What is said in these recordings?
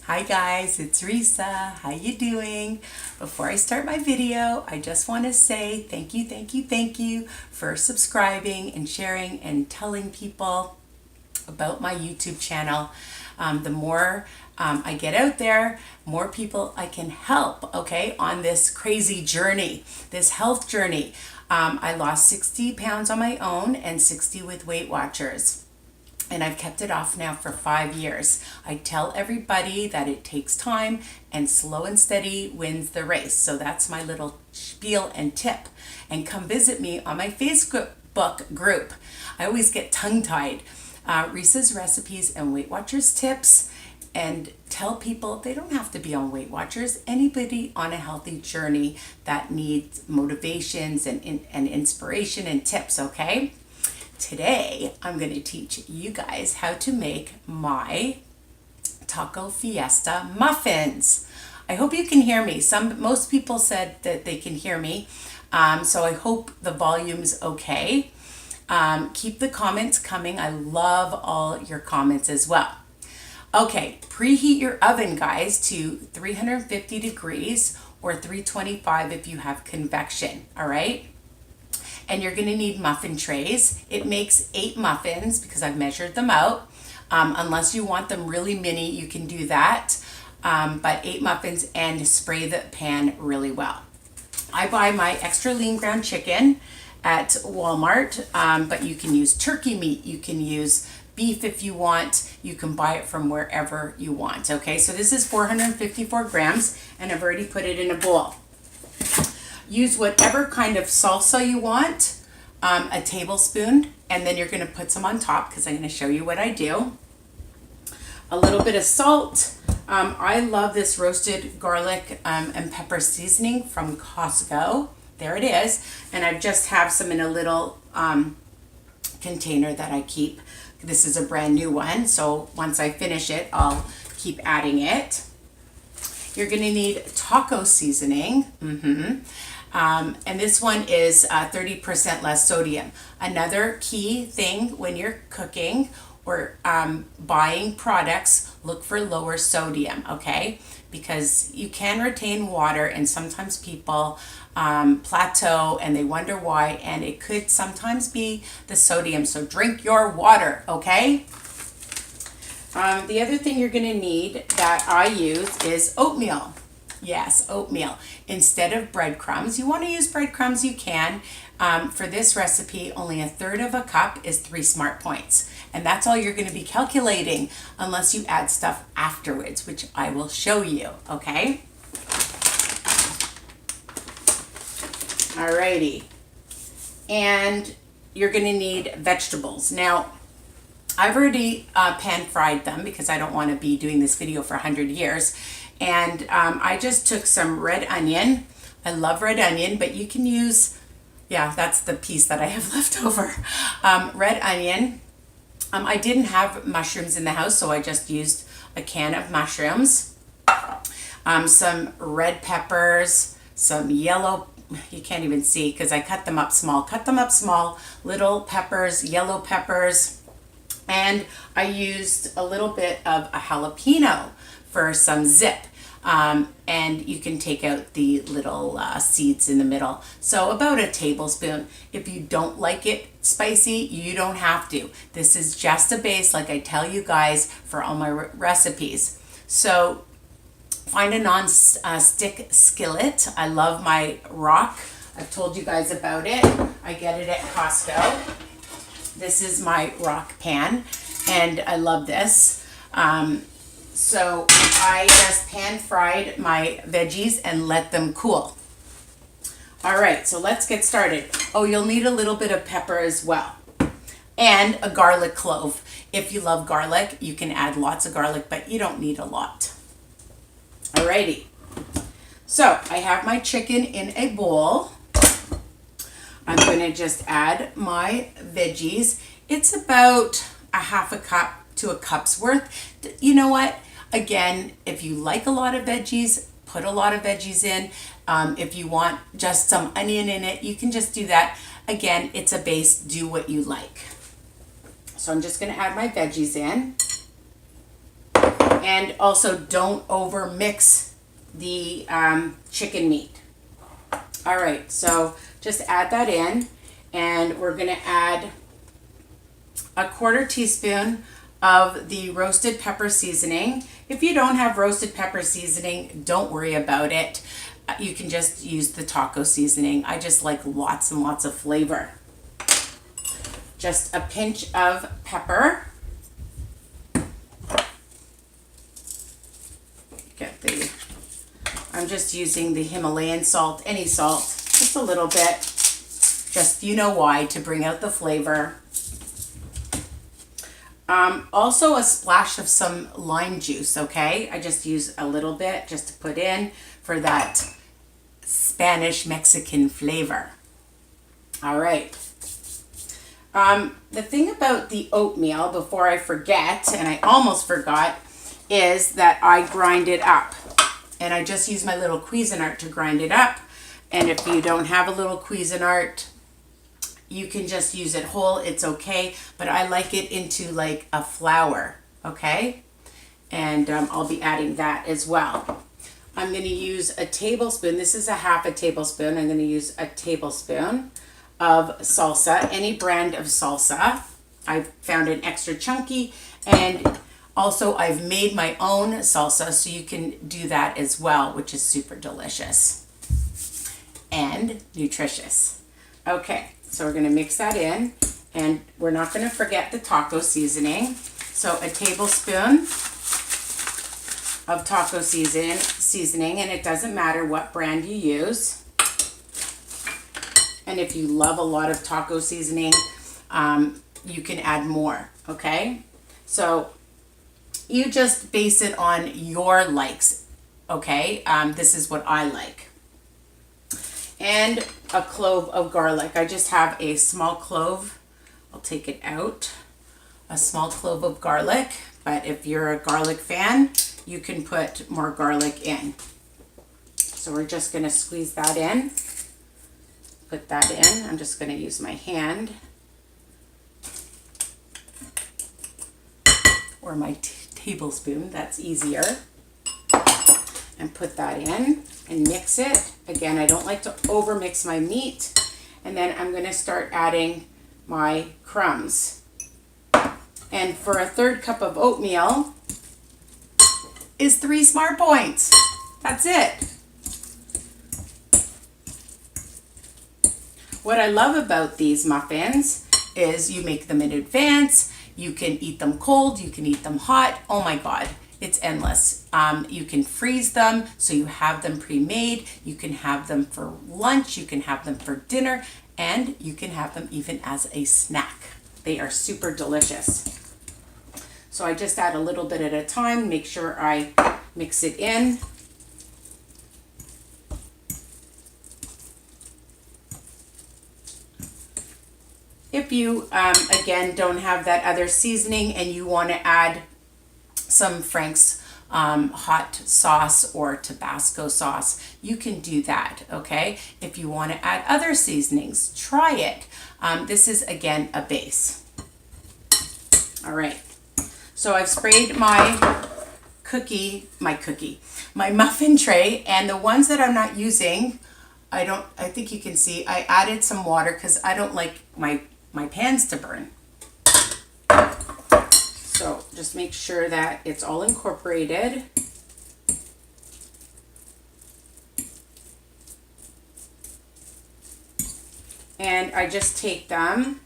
Hi guys, it's Risa. How you doing? Before I start my video, I just want to say thank you for subscribing and sharing and telling people about my YouTube channel. The more I get out there, more people I can help, okay, on this crazy journey, this health journey. I lost 60 pounds on my own and 60 with Weight Watchers. And I've kept it off now for 5 years. I tell everybody that it takes time and slow and steady wins the race. So that's my little spiel and tip. And come visit me on my Facebook group. I always get tongue-tied. Risa's recipes and Weight Watchers tips. And tell people they don't have to be on Weight Watchers. Anybody on a healthy journey that needs motivations and inspiration and tips, okay? Today, I'm going to teach you guys how to make my Taco Fiesta Muffins. I hope you can hear me. Most people said that they can hear me, so I hope the volume's okay. Keep the comments coming. I love all your comments as well. Okay, preheat your oven, guys, to 350 degrees or 325 if you have convection, all right? And you're going to need muffin trays. It makes 8 muffins because I've measured them out. Unless you want them really mini, you can do that. But 8 muffins, and spray the pan really well. I buy my extra lean ground chicken at Walmart, but you can use turkey meat. You can use beef if you want. You can buy it from wherever you want. Okay, so this is 454 grams, and I've already put it in a bowl. Use whatever kind of salsa you want, a tablespoon, and then you're going to put some on top because I'm going to show you what I do. A little bit of salt. I love this roasted garlic and pepper seasoning from Costco. There it is. And I just have some in a little container that I keep. This is a brand new one, so once I finish it, I'll keep adding it. You're going to need taco seasoning. And this one is 30% less sodium. Another key thing when you're cooking or buying products, look for lower sodium, okay? Because you can retain water, and sometimes people plateau and they wonder why, and it could sometimes be the sodium. So drink your water, okay? The other thing you're going to need that I use is oatmeal. Yes, oatmeal. Instead of breadcrumbs, you want to use breadcrumbs, you can. For this recipe, only 1/3 of a cup is 3 smart points. And that's all you're going to be calculating unless you add stuff afterwards, which I will show you, okay? Alrighty. And you're going to need vegetables. Now, I've already pan fried them because I don't want to be doing this video for 100 years. And I just took some red onion. I love red onion, but you can use, yeah, that's the piece that I have left over. Red onion. I didn't have mushrooms in the house, so I just used a can of mushrooms. Some red peppers, some yellow, you can't even see because I cut them up small. Cut them up small, little peppers, yellow peppers. And I used a little bit of a jalapeno for some zip. And you can take out the little seeds in the middle. So about a tablespoon. If you don't like it spicy, you don't have to. This is just a base, like I tell you guys, for all my recipes. So find a non-stick skillet. I love my rock. I've told you guys about it. I get it at Costco. This is my rock pan, and I love this. So I just pan fried my veggies and let them cool. All right, so let's get started. Oh, you'll need a little bit of pepper as well, and a garlic clove. If you love garlic, you can add lots of garlic, but you don't need a lot. Alrighty. So I have my chicken in a bowl. I'm going to just add my veggies. It's about a 1/2 cup to a cup's worth. You know what? Again, if you like a lot of veggies, put a lot of veggies in. If you want just some onion in it, you can just do that. Again, it's a base. Do what you like. So I'm just going to add my veggies in. And also don't over mix the chicken meat. All right, so just add that in, and we're gonna add a 1/4 teaspoon of the roasted pepper seasoning. If you don't have roasted pepper seasoning, don't worry about it. You can just use the taco seasoning. I just like lots and lots of flavor. Just a pinch of pepper. I'm just using the Himalayan salt, any salt, just a little bit. Just, you know why, to bring out the flavor. Also a splash of some lime juice, okay? I just use a little bit just to put in for that Spanish Mexican flavor. All right. The thing about the oatmeal, before I forget, and I almost forgot, is that I grind it up. And I just use my little Cuisinart to grind it up. And if you don't have a little Cuisinart, you can just use it whole, it's okay. But I like it into like a flour, okay? And I'll be adding that as well. I'm gonna use a tablespoon, this is a 1/2 tablespoon. I'm gonna use a tablespoon of salsa, any brand of salsa. I've found it extra chunky, and also I've made my own salsa, so you can do that as well, which is super delicious and nutritious. Okay, so we're gonna mix that in, and we're not gonna forget the taco seasoning. So a tablespoon of taco seasoning, and it doesn't matter what brand you use. And if you love a lot of taco seasoning, you can add more, okay? So you just base it on your likes, okay? This is what I like. And a clove of garlic. I just have a small clove. I'll take it out. A small clove of garlic, but if you're a garlic fan, you can put more garlic in. So we're just gonna squeeze that in. Put that in. I'm just gonna use my hand or my tablespoon, that's easier. And put that in and mix it. Again, I don't like to over mix my meat. And then I'm gonna start adding my crumbs. And for a 1/3 cup of oatmeal is 3 smart points. That's it. What I love about these muffins is you make them in advance. You can eat them cold, you can eat them hot. Oh my God, it's endless. You can freeze them so you have them pre-made. You can have them for lunch, you can have them for dinner, and you can have them even as a snack. They are super delicious. So I just add a little bit at a time, make sure I mix it in. If you, again, don't have that other seasoning and you want to add some Frank's hot sauce or Tabasco sauce, you can do that, okay? If you want to add other seasonings, try it. This is, again, a base. All right. So I've sprayed my muffin tray, and the ones that I'm not using, I think you can see, I added some water because I don't like my pans to burn. So just make sure that it's all incorporated. And I just take them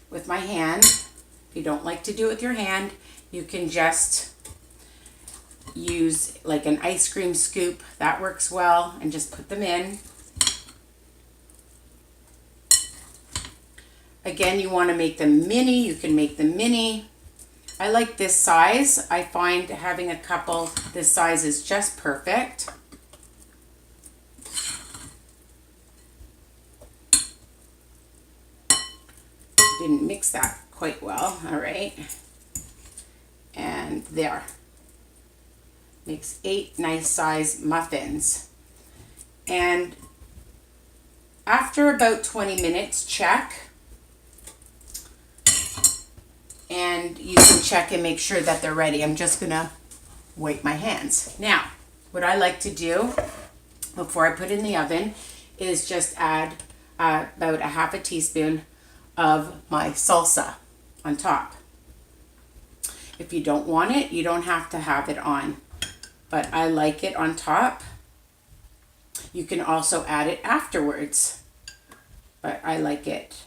with my hand. If you don't like to do it with your hand, you can just use like an ice cream scoop. That works well, and just put them in. Again, you want to make them mini, you can make them mini. I like this size. I find having a couple this size is just perfect. Didn't mix that quite well. All right. And there. Makes 8 nice size muffins. And after about 20 minutes, check. and you can check and make sure that they're ready. I'm just gonna wipe my hands. Now, what I like to do before I put in the oven is just add about a half a teaspoon of my salsa on top. If you don't want it, you don't have to have it on, but I like it on top. You can also add it afterwards, but I like it.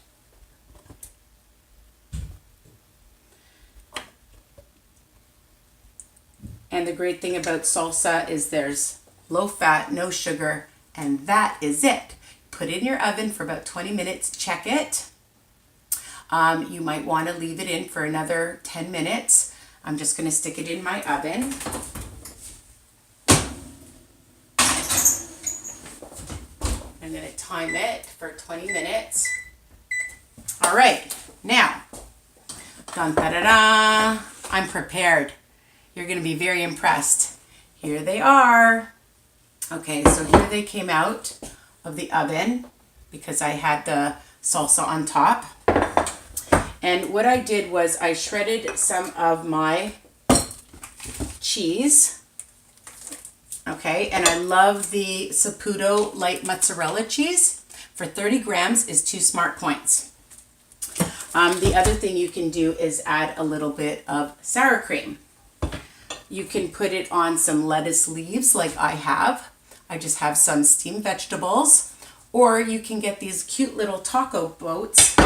And the great thing about salsa is there's low fat, no sugar, and that is it. Put it in your oven for about 20 minutes, check it. You might want to leave it in for another 10 minutes. I'm just going to stick it in my oven. I'm going to time it for 20 minutes. All right, now, dun, da, da, da, I'm prepared. You're going to be very impressed. Here they are. Okay, so here they came out of the oven because I had the salsa on top. And what I did was I shredded some of my cheese. Okay, and I love the Saputo light mozzarella cheese. For 30 grams is 2 smart points. The other thing you can do is add a little bit of sour cream. You can put it on some lettuce leaves like I have. I just have some steamed vegetables. Or you can get these cute little taco boats.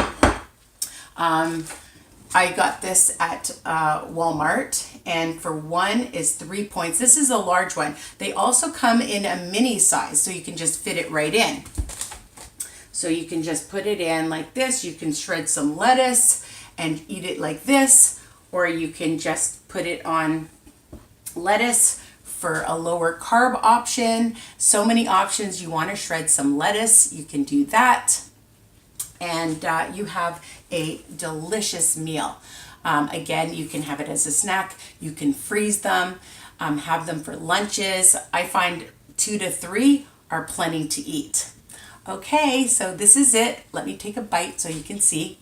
I got this at Walmart, and for one is 3 points. This is a large one. They also come in a mini size, so you can just fit it right in. So you can just put it in like this. You can shred some lettuce and eat it like this, or you can just put it on lettuce for a lower carb option. So many options. You want to shred some lettuce, you can do that. And you have a delicious meal. Again, you can have it as a snack. You can freeze them, have them for lunches. I find 2 to 3 are plenty to eat. Okay, so this is it. Let me take a bite so you can see.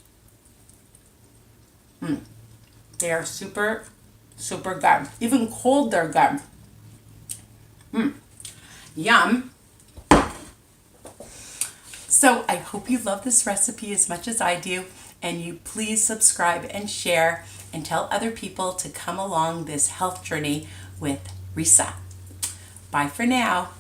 They are super, super good. Even cold, they're good. Yum. So I hope you love this recipe as much as I do, and you please subscribe and share and tell other people to come along this health journey with Risa. Bye for now.